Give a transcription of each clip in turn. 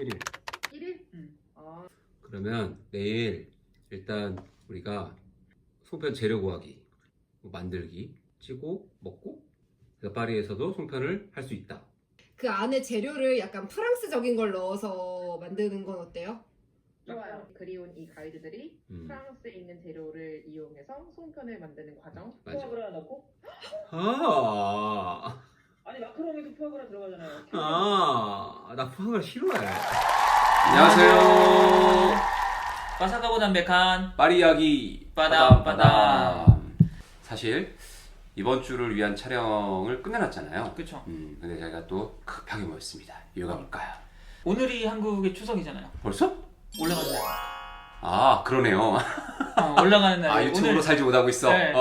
1일. 1일? 아. 그러면 내일 일단 우리가 송편 재료 구하기, 만들기, 찌고 먹고 파리에서도 송편을 할 수 있다. 그 안에 재료를 약간 프랑스적인 걸 넣어서 만드는 건 어때요? 좋아요. 그리운 이 가이드들이 프랑스에 있는 재료를 이용해서 송편을 만드는 과정. 맞아. 푸아그라 넣고? 아, 아니 마카롱에도 푸아그라 들어가잖아요. 나 푸아그라 싫어해. 안녕하세요. 바삭하고 담백한 파리 이야기 빠담. 사실 이번 주를 위한 촬영을 끝내놨잖아요. 그쵸. 근데 저희가 또 급하게 모였습니다. 이유가 뭘까요? 오늘이 한국의 추석이잖아요. 벌써? 올라가는 날. 아 그러네요. 올라가는 날. 유튜브로 살지 못하고 있어. 네.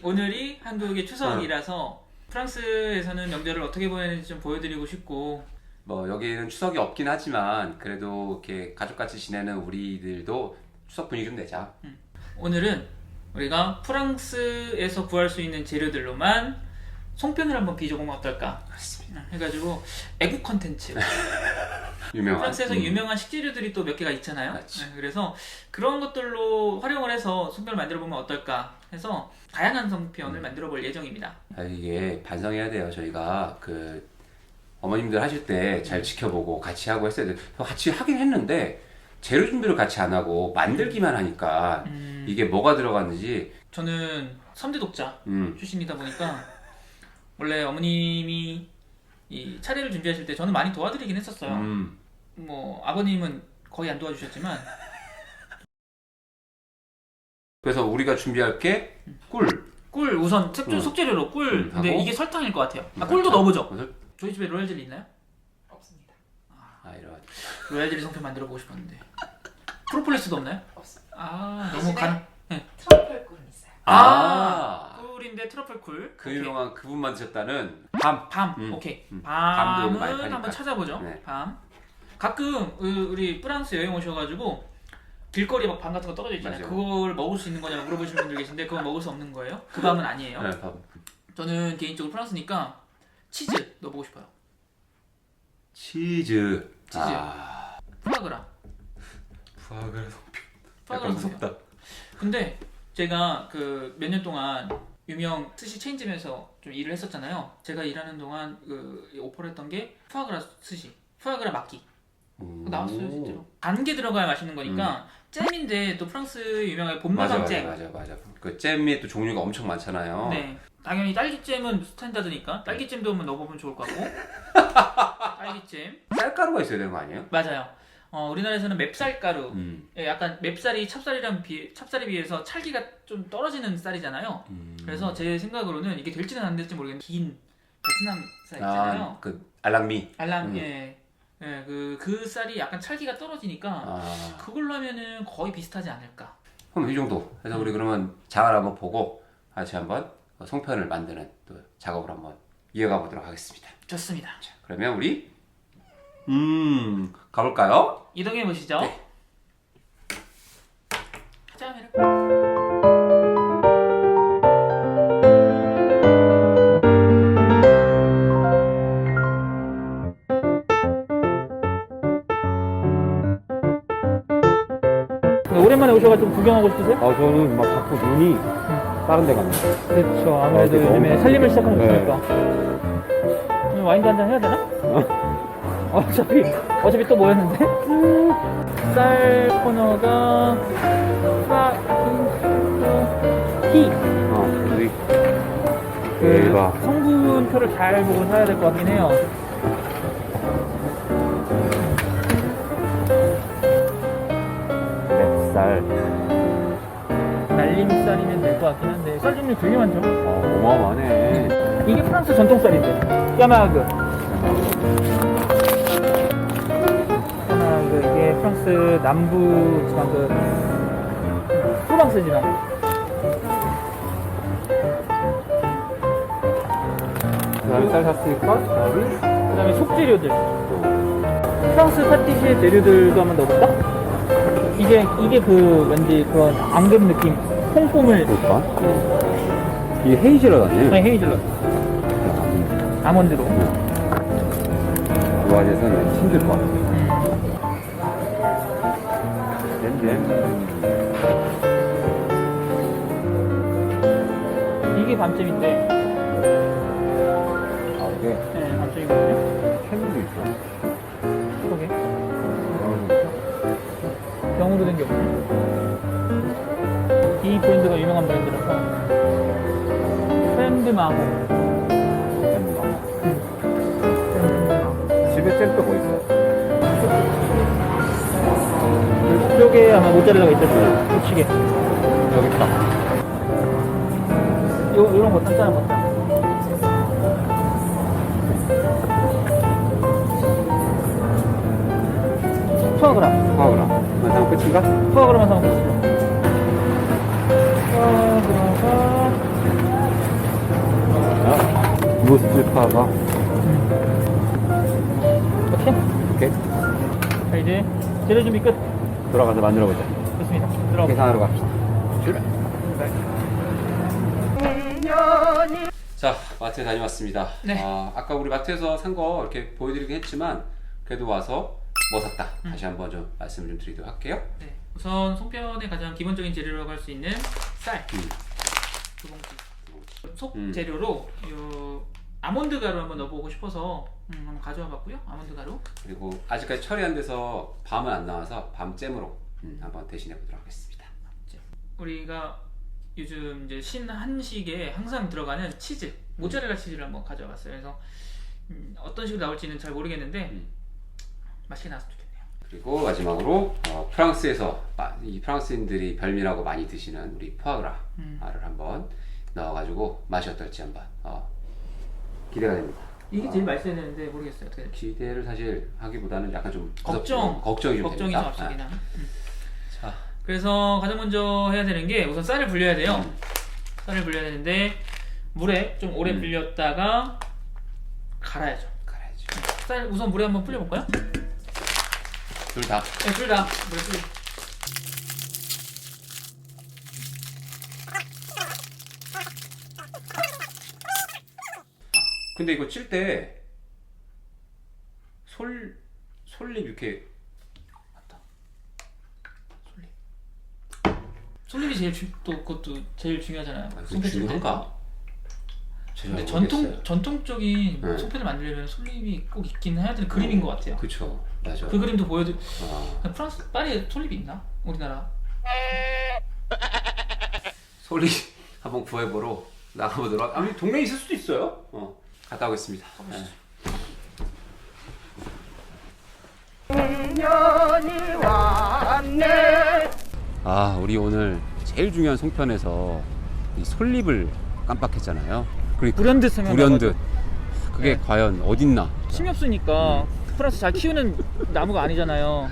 오늘이 한국의 추석이라서 프랑스에서는 명절을 어떻게 보내는지 좀 보여드리고 싶고. 뭐 여기는 추석이 없긴 하지만 그래도 이렇게 가족같이 지내는 우리들도 추석 분위기 좀 내자. 오늘은 우리가 프랑스에서 구할 수 있는 재료들로만 송편을 한번 빚어보면 어떨까? 그렇습니다. 해가지고 애국 컨텐츠. 유명한. 프랑스에서 유명한 식재료들이 또 몇 개가 있잖아요. 그렇지. 그래서 그런 것들로 활용을 해서 송편을 만들어 보면 어떨까 해서 다양한 송편을 만들어 볼 예정입니다. 이게 반성해야 돼요. 저희가 그 어머님들 하실 때 잘 지켜보고 같이 하고 했어야 돼. 같이 하긴 했는데 재료 준비를 같이 안 하고 만들기만 하니까 이게 뭐가 들어갔는지. 저는 선대 독자 음. 출신이다 보니까 원래 어머님이 이 차례를 준비하실 때 저는 많이 도와드리긴 했었어요. 뭐 아버님은 거의 안 도와주셨지만. 그래서 우리가 준비할 게 꿀 우선 속재료로 꿀. 근데 하고? 이게 설탕일 것 같아요. 꿀도 넣어보죠. 꿀? 저희 집에 로얄 젤리 있나요? 없습니다. 이런. 로얄 젤리 송편 만들어 보고 싶었는데. 프로폴리스도 없나요? 없습니다. 너무 간. 트러플 꿀은 있어요. 꿀인데 트러플 꿀. 그 오케이. 유명한 그분 만드셨다는 밤. 오케이. 밤도 밤은 많이 파니까. 한번 찾아보죠. 네. 밤. 가끔 우리 프랑스 여행 오셔가지고 길거리에 막 밤 같은 거 떨어져 있잖아요. 맞아요. 그걸 먹을 수 있는 거냐고 물어보시는 분들 계신데 그건 먹을 수 없는 거예요. 그 밤은 아니에요. 네, 밤. 저는 개인적으로 프랑스니까 치즈 넣어보고 싶어요. 치즈. 푸아그라. 푸아그라 송편. 푸아그라 약간 송편. 무섭다. 근데 제가 그 몇 년 동안 유명 스시 체인점에서 좀 일을 했었잖아요. 제가 일하는 동안 그 오퍼를 했던 게 푸아그라 스시, 푸아그라 막기 나왔어요 실제로. 단 게 들어가야 맛있는 거니까 잼인데 또 프랑스 유명한 봄마당 잼. 맞아. 그 잼이 또 종류가 엄청 많잖아요. 네. 당연히 딸기잼은 스탠다드니까 딸기잼도 한번 넣어보면 좋을 것 같고. 딸기잼. 쌀가루가 있어야 되는 거 아니에요? 맞아요. 우리나라에서는 맵쌀가루. 예. 약간 맵쌀이 찹쌀에 비해서 찰기가 좀 떨어지는 쌀이잖아요. 그래서 제 생각으로는 이게 될지는 안 될지 모르겠는데 긴 베트남 쌀 있잖아요. 그 알랑미. 그 쌀이 약간 찰기가 떨어지니까 그걸로 하면은 거의 비슷하지 않을까. 그럼 이 정도. 그래서 우리 그러면 장을 한번 보고 같이 한번 송편을 만드는 또 작업을 한번 이어가 보도록 하겠습니다. 좋습니다. 자, 그러면 우리 가볼까요? 이동해 보시죠. 네. 자, 오랜만에 오셔가지고 구경하고 싶으세요? 저는 막 자꾸 눈이 다른 데 갑니다. 그렇죠. 아무래도 너무 요즘에 살림을 시작하고 네. 있으니까. 오늘 와인도 한잔 해야 되나? 어차피 또 뭐였는데? 쌀 코너가 히. 대박. 성분표를 잘 보고 사야 될 것 같긴 해요. 맵쌀. 날림쌀이면 될 것 같긴 한데 쌀 종류 되게 많죠? 어마어마하네. 이게 프랑스 전통쌀인데 까마그 이게 프랑스 남부 지방 프랑스 지방. 그 다음에 쌀 샀으니까 그 다음에 속재료들 프랑스 파티시에 재료들도 한번 넣어볼까? 이게 그 왠지 그런 앙금 느낌 콩고물. 볼까? 이게 헤이즐넛 아니에요? 아니 헤이즐넛 아몬드로. 그 안에서는 힘들 것 같아요. 이게 반점인데. 아, 이게 네, 반점이거든요. 캔도 있어. 그러게. 병으로 된 게 없네. 이 브랜드가 유명한 브랜드라서. 샌드마호. 집에 잼도 뭐 있어? 이쪽에 아마 모짜렐라가 있을 거예요. 우측에. 여기 있다. 요런 거 단단한 거. 푸아그라. 파우라. 완성 끝인가? 푸아그라만 사면 되죠. 푸아그라가. 무스파가. 오케이. 오케이. 자, 이제 재료 준비 끝. 돌아가서 만들어 보자. 좋습니다. 들어가. 계산하러 갑시다. 출발. 자, 마트에 다녀왔습니다. 네. 아까 우리 마트에서 산 거 이렇게 보여드리긴 했지만 그래도 와서 뭐 샀다. 다시 한번 좀 말씀을 좀 드리도록 할게요. 네. 우선 송편의 가장 기본적인 재료라고 할 수 있는 쌀. 두 봉지. 속 재료로 요 아몬드 가루 한번 넣어보고 싶어서 한번 가져와 봤고요. 아몬드 가루. 그리고 아직까지 처리 안 돼서 밤은 안 나와서 밤잼으로 한번 대신해 보도록 하겠습니다. 우리가 요즘 이제 신한식에 항상 들어가는 치즈, 모짜렐라 치즈를 한번 가져와 봤어요. 그래서 어떤 식으로 나올지는 잘 모르겠는데 맛있게 나왔으면 좋겠네요. 그리고 마지막으로 프랑스에서 이 프랑스인들이 별미라고 많이 드시는 우리 푸아그라를 한번 넣어가지고 맛이 어떨지 한번 기대가 됩니다. 이게 제일 맛있어야 되는데 모르겠어요. 어떻게 될지. 기대를 사실 하기보다는 약간 좀 걱정이 좀 됩니다. 앞서긴 하네. 자, 그래서 가장 먼저 해야 되는 게 우선 쌀을 불려야 돼요. 쌀을 불려야 되는데 물에 좀 오래 불렸다가 갈아야죠. 쌀 우선 물에 한번 불려볼까요? 둘 다. 네, 둘 다 물에 불려. 근데 이거 칠 때 솔잎 이렇게 솔잎이 제일 또 그것도 제일 중요하잖아요. 그게 중요한가? 근데 잘 모르겠어요. 전통적인 네. 송편을 만들려면 솔잎이 꼭 있긴 해야 되는 그림인 것 같아요. 그쵸, 맞아. 그 그림도 보여드. 아, 프랑스 파리에 솔잎이 있나? 우리나라. 솔잎 한번 구해보러 나가보도록. 아니 동네에 있을 수도 있어요. 갔다 오겠습니다. 네. 우리 오늘 제일 중요한 송편에서 이 솔잎을 깜빡했잖아요. 그리고 불현듯 생각나가지고. 불현듯. 그게 네. 과연 어딨나? 힘이 없으니까 프랑스 잘 키우는 나무가 아니잖아요.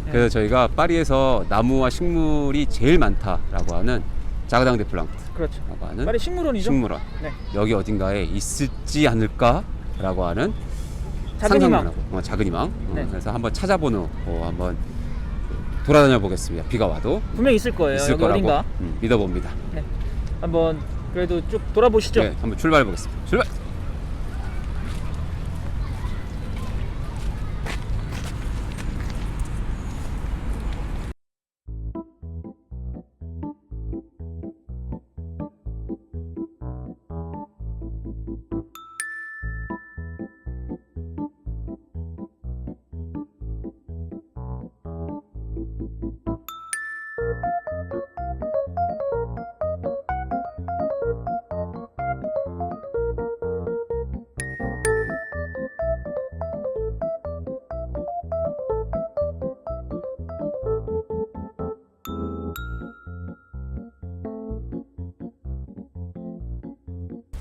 그래서 저희가 파리에서 나무와 식물이 제일 많다라고 하는 자그당 데 플랑트라고 그렇죠. 하는 파리 식물원이죠. 식물원. 네. 여기 어딘가에 있을지 않을까라고 하는 작은 희망. 상상만 작은 희망. 네. 그래서 한번 찾아보는 한번 돌아다녀 보겠습니다. 비가 와도 분명 있을 거예요. 있을 여기 거라고 어딘가. 믿어봅니다. 네. 한번 그래도 쭉 돌아보시죠. 네, 한번 출발해 보겠습니다. 출발.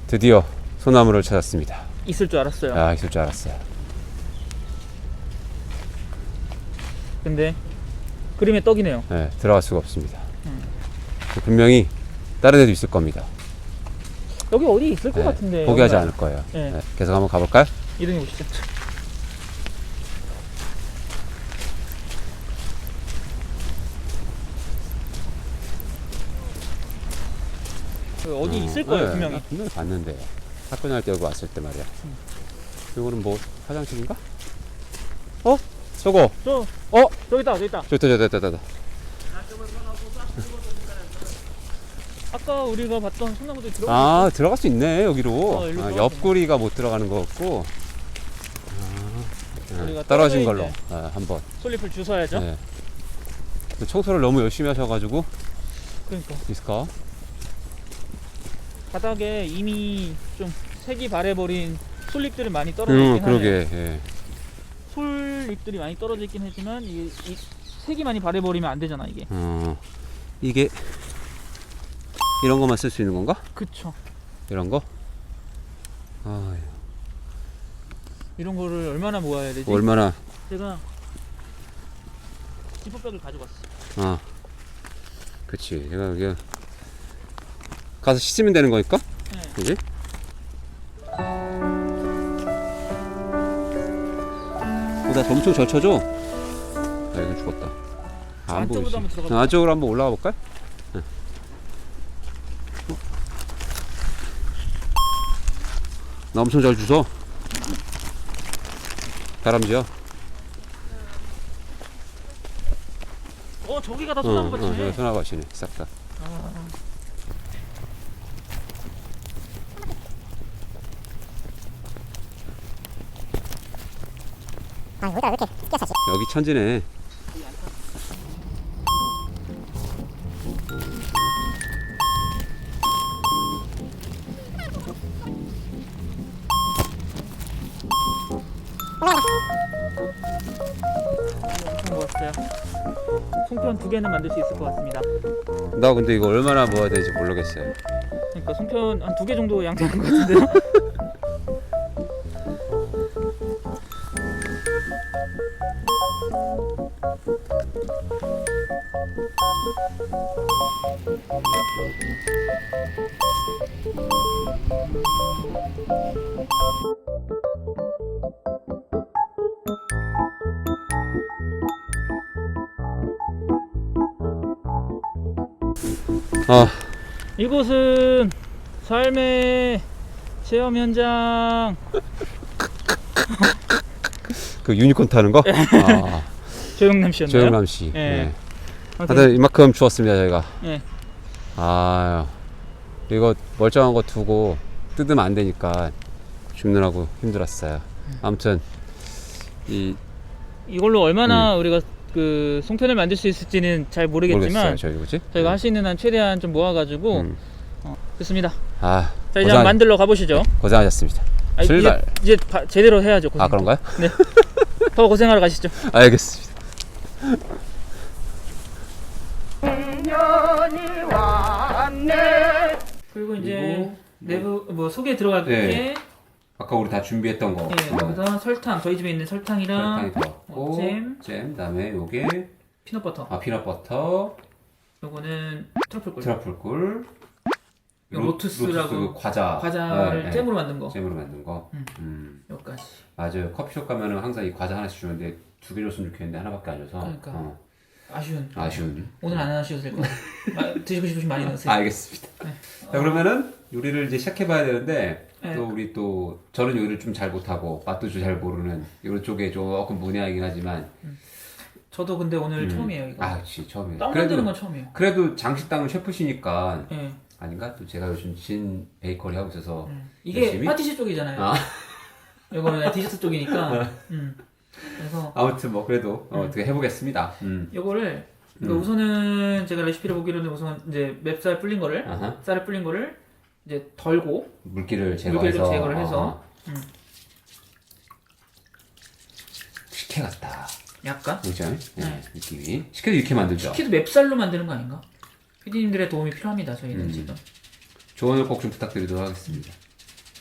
드디어 소나무를 찾았습니다. 있을 줄 알았어요. 있을 줄 알았어요. 근데 그림의 떡이네요. 네, 들어갈 수가 없습니다. 분명히 다른 데도 있을 겁니다. 여기 어디 있을 것 네, 같은데. 포기하지 여기가. 않을 거예요. 네. 네, 계속 한번 가볼까요? 이동해 보시죠. 어디 있을 거예요, 네, 분명히. 나 분명히 봤는데 학교 다닐 때 여기 왔을 때 말이야. 이거는 뭐 화장실인가? 저거. 저기 있다, 저기 있다. 저기 있다. 아까 우리가 봤던 소나무들 들어가. 아, 들어갈 수 있네, 여기로. 일로 들어가면 옆구리가 못 들어가는 거 같고. 우리가 떨어진 떨어져 걸로. 있는 한번. 솔잎을 주워야죠. 네. 청소를 너무 열심히 하셔가지고. 그러니까 있을까? 바닥에 이미 좀 색이 바래버린 솔잎들이 많이 떨어져 있긴 하네요. 그러게. 예. 솔잎들이 많이 떨어져 있긴 하지만 이게 이 색이 많이 바래버리면 안 되잖아 이게. 이게 이런 것만 쓸 수 있는 건가? 그쵸. 이런 거? 아, 이런 거를 얼마나 모아야 되지? 얼마나? 제가 지퍼백을 가져갔어. 그치. 내가 여기 가서 씻으면 되는 거니까? 네. 그지? 나 엄청 젖혀줘. 이거 죽었다. 안 안쪽으로 보이지? 한번 들어가 안쪽으로 한번 올라가 볼까? 나 엄청 잘 주워. 다람쥐야. 저기가 다 소나무 같이. 저기 소나무밭이네. 싹 다. 여기 천지네. 엄청 모았어요. 송편 2개는 만들 수 있을 것 같습니다. 나 근데 이거 얼마나 모아야 되는지 모르겠어요. 그러니까 송편 한 2개 정도 양되는 것 같은데요? 이곳은 삶의 체험 현장. 그 유니콘 타는 거? 조영남 씨였나요? 조영남 씨. 예. 네. 아무튼 하여튼 이만큼 주웠습니다, 저희가. 예. 이거 멀쩡한 거 두고 뜯으면 안 되니까 줍느라고 힘들었어요. 아무튼 이걸로 얼마나 우리가 그 송편을 만들 수 있을지는 잘 모르겠지만 모르겠어요, 저희가 할 수 있는 한 최대한 좀 모아가지고 됐습니다. 자 이제 한번 만들러 가보시죠. 고생하셨습니다. 아니, 출발. 이제 제대로 해야죠. 고생. 그런가요? 네. 더 고생하러 가시죠. 알겠습니다. 그리고 이제 내부 뭐 속에 들어갈 게 네. 아까 우리 다 준비했던 거. 예, 여기서 설탕, 저희 집에 있는 설탕이랑 설탕이 들어갔고, 잼, 그다음에 요게 피넛버터. 피넛버터, 요거는 트러플꿀. 트러플꿀, 로투스라고 그 과자를 네, 잼으로 만든 거. 잼으로 만든 거. 여기까지. 맞아요. 커피숍 가면은 항상 이 과자 하나씩 주는데 2개 줬으면 좋겠는데 하나밖에 안 줘서. 그러니까. 아쉬운. 오늘 안 하셔도 될 것 같아요. 드시고 싶으시면 많이 넣으세요. 알겠습니다. 네. 자, 그러면은 요리를 이제 시작해봐야 되는데 네. 또 우리 또 저는 요리를 좀 잘 못하고 맛도 좀 잘 모르는 이런 쪽에 조금 문외하긴 하지만 저도 근데 오늘 처음이에요 이거. 그치 처음이에요. 빵 만드는 건 처음이에요. 그래도 장식당은 셰프시니까 예. 아닌가? 또 제가 요즘 진 베이커리 하고 있어서 이게 열심히? 파티시 쪽이잖아요. 이거는 디저트 쪽이니까. 그래서 아무튼 뭐 그래도 어떻게 해보겠습니다. 요거를 그러니까 우선은 제가 레시피를 보기로는 우선 이제 맵쌀 불린 거를 쌀을 불린 거를 이제 덜고 물기를 제거해서 제거를 해서 식혜 같다. 약간 그죠? 네. 느낌이 식혜도 이렇게 만들죠. 식혜도 맵쌀로 만드는 거 아닌가? 피디님들의 도움이 필요합니다. 저희는 지금 조언을 꼭 좀 부탁드리도록 하겠습니다.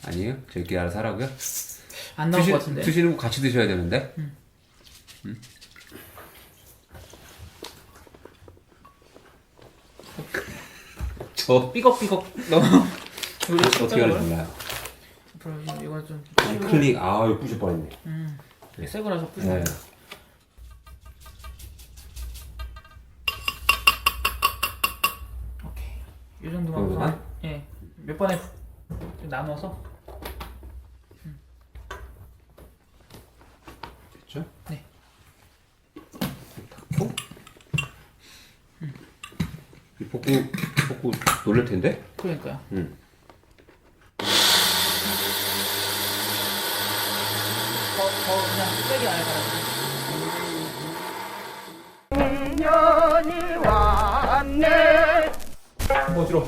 아니에요? 저희끼리 알아서 하라고요? 안 나올 것 같은데. 드시는 거 같이 드셔야 되는데. 저 삐걱삐걱 너무 어떻게 하는지 몰라요. 이거 좀 클릭 이거 부실 뻔했네. 새 거라서 부셔. 네. 오케이. 이 정도만 정도만? 우선 예. 몇 번에 좀 나눠서 됐죠? 네. 닫고 볶고 놀랄 텐데? 그러니까요. 더 그냥 세게 아예 갈아주세요. 어지러워.